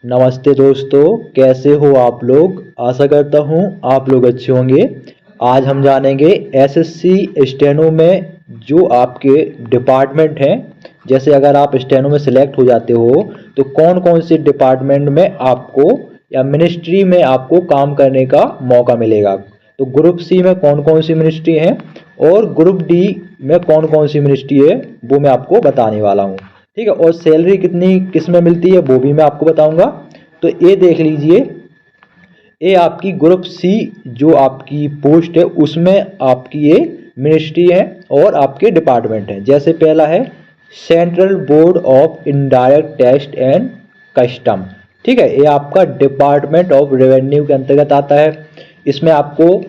नमस्ते दोस्तों, कैसे हो आप लोग। आशा करता हूँ आप लोग अच्छे होंगे। आज हम जानेंगे एसएससी स्टेनो में जो आपके डिपार्टमेंट हैं। जैसे अगर आप स्टेनो में सिलेक्ट हो जाते हो तो कौन कौन से डिपार्टमेंट में आपको या मिनिस्ट्री में आपको काम करने का मौका मिलेगा। तो ग्रुप सी में कौन कौन सी मिनिस्ट्री है और ग्रुप डी में कौन कौन सी मिनिस्ट्री है वो मैं आपको बताने वाला हूँ। ठीक है, और सैलरी कितनी किस में मिलती है वो भी मैं आपको बताऊंगा। तो ये देख लीजिए, ये आपकी ग्रुप सी जो आपकी पोस्ट है उसमें आपकी ये मिनिस्ट्री है और आपके डिपार्टमेंट हैं। जैसे पहला है central board of indirect tax and custom. ठीक है, ये आपका डिपार्टमेंट ऑफ रेवेन्यू के अंतर्गत आता है। इसमें आपको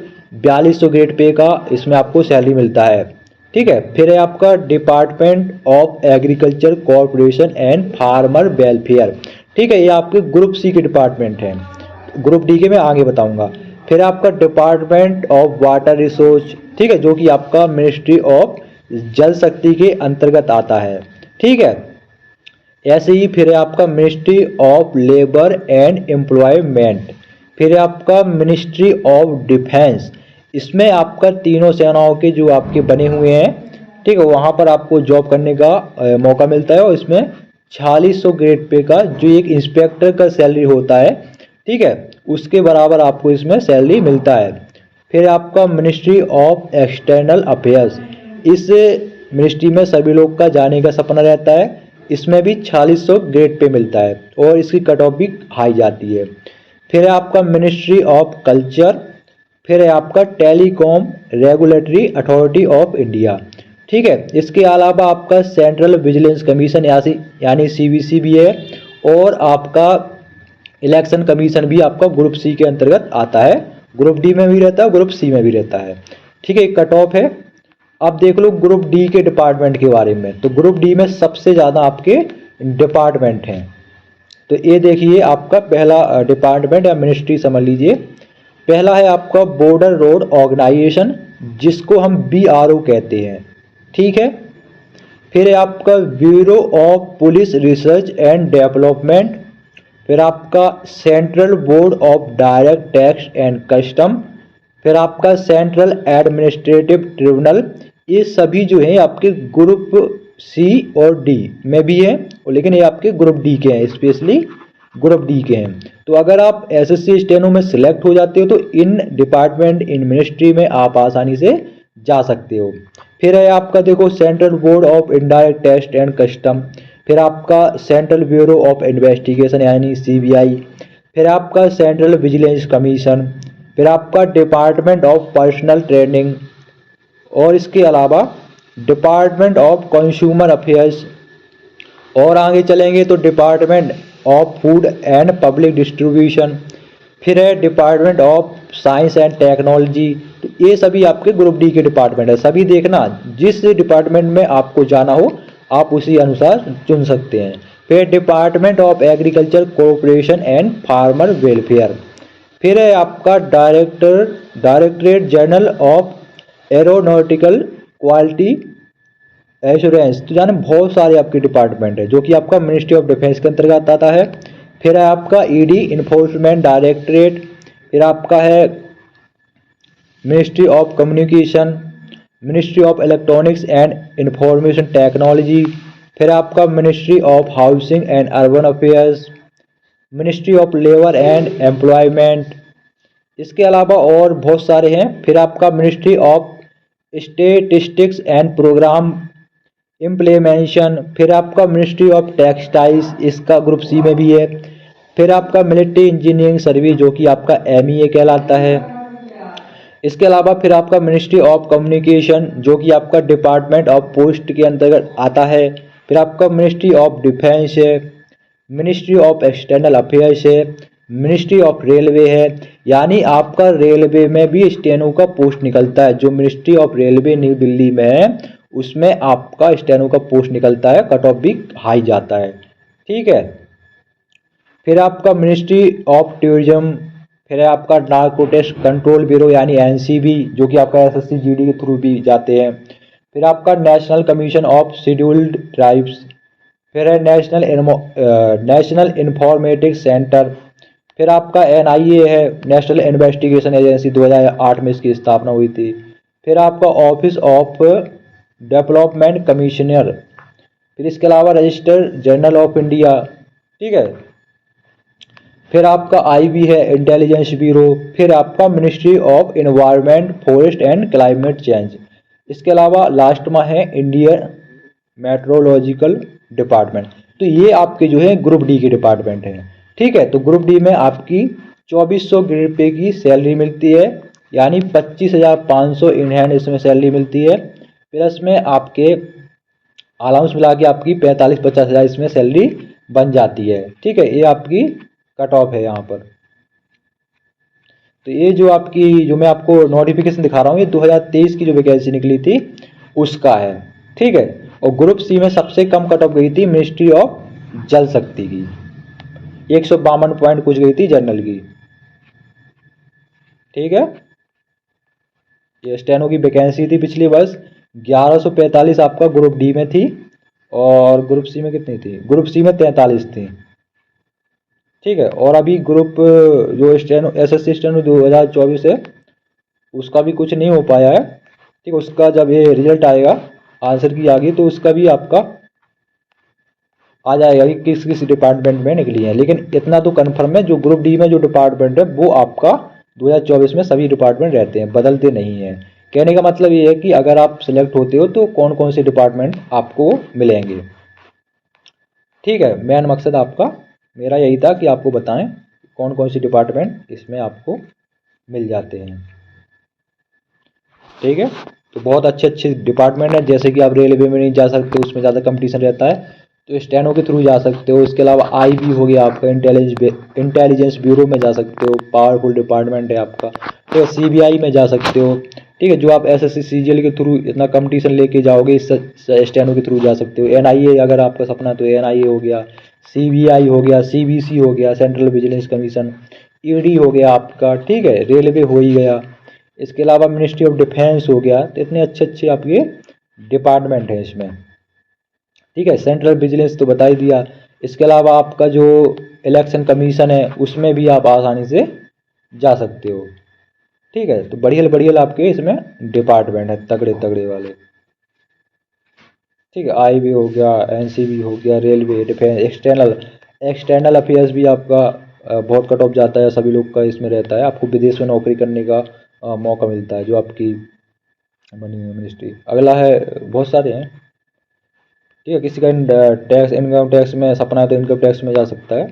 4200 ग्रेड पे का इसमें आपको सैलरी मिलता है। ठीक है, फिर है आपका department of agriculture corporation and farmer welfare. ठीक है, ये आपके ग्रुप सी के डिपार्टमेंट हैं। ग्रुप डी के मैं आगे बताऊंगा। फिर आपका डिपार्टमेंट ऑफ वाटर रिसोर्स, ठीक है, जो कि आपका मिनिस्ट्री ऑफ जल शक्ति के अंतर्गत आता है। ठीक है, ऐसे ही फिर है आपका ministry of labour and employment. फिर है आपका मिनिस्ट्री ऑफ डिफेंस। इसमें आपका तीनों सेनाओं के जो आपके बने हुए हैं, ठीक है, वहाँ पर आपको जॉब करने का मौका मिलता है। और इसमें 4600 ग्रेड पे का जो एक इंस्पेक्टर का सैलरी होता है, ठीक है, उसके बराबर आपको इसमें सैलरी मिलता है। फिर आपका मिनिस्ट्री ऑफ एक्सटर्नल अफेयर्स। इस मिनिस्ट्री में सभी लोग का जाने का सपना रहता है। इसमें भी 4600 ग्रेड पे मिलता है और इसकी कट ऑफ भी हाई जाती है। फिर है आपका मिनिस्ट्री ऑफ कल्चर। फिर है आपका telecom regulatory authority of India. ठीक है, इसके अलावा आपका सेंट्रल विजिलेंस कमीशन यानी सीवीसी भी है। और आपका इलेक्शन कमीशन भी आपका ग्रुप सी के अंतर्गत आता है। ग्रुप डी में भी रहता है, ग्रुप सी में भी रहता है। ठीक है, कट ऑफ है। अब देख लो ग्रुप डी के डिपार्टमेंट के बारे में। तो ग्रुप डी में सबसे ज़्यादा आपके डिपार्टमेंट हैं। तो ये देखिए, आपका पहला डिपार्टमेंट या मिनिस्ट्री समझ लीजिए। पहला है आपका बॉर्डर रोड ऑर्गेनाइजेशन, जिसको हम BRO कहते हैं। ठीक है, फिर है आपका bureau of police research and development. फिर आपका central board of direct tax and custom. फिर आपका सेंट्रल एडमिनिस्ट्रेटिव ट्रिब्यूनल। ये सभी जो हैं आपके ग्रुप सी और डी में भी हैं, लेकिन ये आपके ग्रुप डी के हैं, स्पेशली ग्रुप डी के हैं। तो अगर आप एसएससी स्टेनो में सिलेक्ट हो जाते हो तो इन डिपार्टमेंट इन मिनिस्ट्री में आप आसानी से जा सकते हो। फिर है आपका देखो central board of indirect tax and custom. फिर आपका सेंट्रल ब्यूरो ऑफ इन्वेस्टिगेशन यानी CBI। फिर आपका सेंट्रल विजिलेंस कमीशन। फिर आपका डिपार्टमेंट ऑफ पर्सनल ट्रेनिंग। और इसके अलावा डिपार्टमेंट ऑफ कंज्यूमर अफेयर्स। और आगे चलेंगे तो department of food and public distribution. फिर है department of science and technology. तो ये सभी आपके ग्रुप डी के डिपार्टमेंट है। सभी देखना, जिस डिपार्टमेंट में आपको जाना हो आप उसी अनुसार चुन सकते हैं। फिर department of agriculture corporation and farmer welfare. फिर है आपका directorate general of aeronautical quality assurance. तो जाने बहुत सारे आपके डिपार्टमेंट है जो कि आपका मिनिस्ट्री ऑफ डिफेंस के अंतर्गत आता है। फिर है आपका ED इन्फोर्समेंट डायरेक्टरेट। फिर आपका है ministry of communication, ministry of electronics and information technology. फिर आपका ministry of housing and urban affairs, ministry of labour and employment. इसके अलावा और बहुत सारे हैं। फिर आपका ministry of statistics and programme implementation. फिर आपका मिनिस्ट्री ऑफ टेक्सटाइल्स, इसका ग्रुप सी में भी है। फिर आपका मिलिट्री इंजीनियरिंग सर्विस जो कि आपका MEA कहलाता है। इसके अलावा फिर आपका मिनिस्ट्री ऑफ कम्युनिकेशन जो कि आपका डिपार्टमेंट ऑफ पोस्ट के अंतर्गत आता है। फिर आपका मिनिस्ट्री ऑफ डिफेंस है, मिनिस्ट्री ऑफ एक्सटर्नल अफेयर्स है, मिनिस्ट्री ऑफ रेलवे है। यानी आपका रेलवे में भी स्टेनो का पोस्ट निकलता है। जो ministry of railway new Delhi में है उसमें आपका स्टेनो का पोस्ट निकलता है, कट ऑफ भी हाई जाता है। ठीक है, फिर आपका मिनिस्ट्री ऑफ टूरिज्म। फिर है आपका नारकोटिक्स कंट्रोल ब्यूरो यानी NCB जो कि आपका SSC GD के थ्रू भी जाते हैं। फिर आपका national commission of scheduled tribes. फिर है नेशनल इंफॉर्मेटिक्स सेंटर। फिर आपका एनआईए है, नेशनल इन्वेस्टिगेशन एजेंसी, 2008 में इसकी स्थापना हुई थी। फिर आपका ऑफिस ऑफ डेवलपमेंट कमिश्नर। फिर इसके अलावा रजिस्टर जनरल ऑफ इंडिया, ठीक है। फिर आपका आईबी है, इंटेलिजेंस ब्यूरो। फिर आपका ministry of environment, forest and climate change. इसके अलावा लास्ट में है इंडियन मेट्रोलॉजिकल डिपार्टमेंट। तो ये आपके जो है ग्रुप डी के डिपार्टमेंट हैं, ठीक है। तो ग्रुप डी में आपकी 2400 रुपये की सैलरी मिलती है, यानी 25,500 इन हैंड इसमें सैलरी मिलती है। प्लस में आपके अलाउंस मिला के आपकी 45-50 हज़ार इसमें सैलरी बन जाती है, ठीक है। ये आपकी कट ऑफ है यहाँ पर। तो ये जो आपकी जो मैं आपको नोटिफिकेशन दिखा रहा हूँ, ये 2023 की जो वैकेंसी निकली थी उसका है, ठीक है। और ग्रुप सी में सबसे कम कट ऑफ गई थी मिनिस्ट्री ऑफ जल शक्ति की, 152 पॉइंट कुछ गई थी जनरल की, ठीक है। ये स्टेनो की वैकेंसी थी पिछली वर्ष 1145 आपका ग्रुप डी में थी, और ग्रुप सी में कितनी थी? ग्रुप सी में 43 थी, ठीक है। और अभी ग्रुप जो स्टेनो एसएससी स्टेनो 2024 है उसका भी कुछ नहीं हो पाया है, ठीक है। उसका जब ये रिजल्ट आएगा आंसर की आगे तो उसका भी आपका आ जाएगा कि किस किस डिपार्टमेंट में निकली है। लेकिन इतना तो कन्फर्म है, जो ग्रुप डी में जो डिपार्टमेंट है वो आपका 2024 में सभी डिपार्टमेंट रहते हैं, बदलते नहीं हैं। कहने का मतलब ये है कि अगर आप सिलेक्ट होते हो तो कौन कौन से डिपार्टमेंट आपको मिलेंगे, ठीक है। मेन मकसद आपका मेरा यही था कि आपको बताएं कौन कौन सी डिपार्टमेंट इसमें आपको मिल जाते हैं, ठीक है। तो बहुत अच्छे अच्छे डिपार्टमेंट है, जैसे कि आप रेलवे में नहीं जा सकते, उसमें ज़्यादा कंपटीशन रहता है, तो स्टेनो के थ्रू जा सकते हो। इसके अलावा आईबी हो गया आपका, इंटेलिजेंस ब्यूरो में जा सकते हो, पावरफुल डिपार्टमेंट है आपका। तो सीबीआई में जा सकते हो, ठीक है। जो आप एसएससी सीजीएल के थ्रू इतना कंपटीशन लेके जाओगे, इस स्टेनो के थ्रू जा सकते हो। एनआईए अगर आपका सपना तो एनआईए हो गया, सीबीआई हो गया, सीबीसी हो गया, सेंट्रल विजिलेंस कमीशन, ईडी हो गया आपका, ठीक है। रेलवे हो ही गया। इसके अलावा मिनिस्ट्री ऑफ डिफेंस हो गया। तो इतने अच्छे अच्छे आपके डिपार्टमेंट हैं इसमें, ठीक है। सेंट्रल विजिलेंस तो बता ही दिया। इसके अलावा आपका जो इलेक्शन कमीशन है उसमें भी आप आसानी से जा सकते हो, ठीक है। तो बढ़िया बढ़िया आपके इसमें डिपार्टमेंट है, तगड़े तगड़े वाले, ठीक है। आईबी हो गया, एनसीबी हो गया, रेलवे, डिफेंस, एक्सटर्नल अफेयर्स भी आपका बहुत कट ऑफ जाता है, सभी लोग का इसमें रहता है। आपको विदेश में नौकरी करने का मौका मिलता है जो आपकी बनी हुई मिनिस्ट्री। अगला है, बहुत सारे हैं, ठीक है। किसी का टैक्स, इनकम टैक्स में सपना है तो इनकम टैक्स में जा सकता है,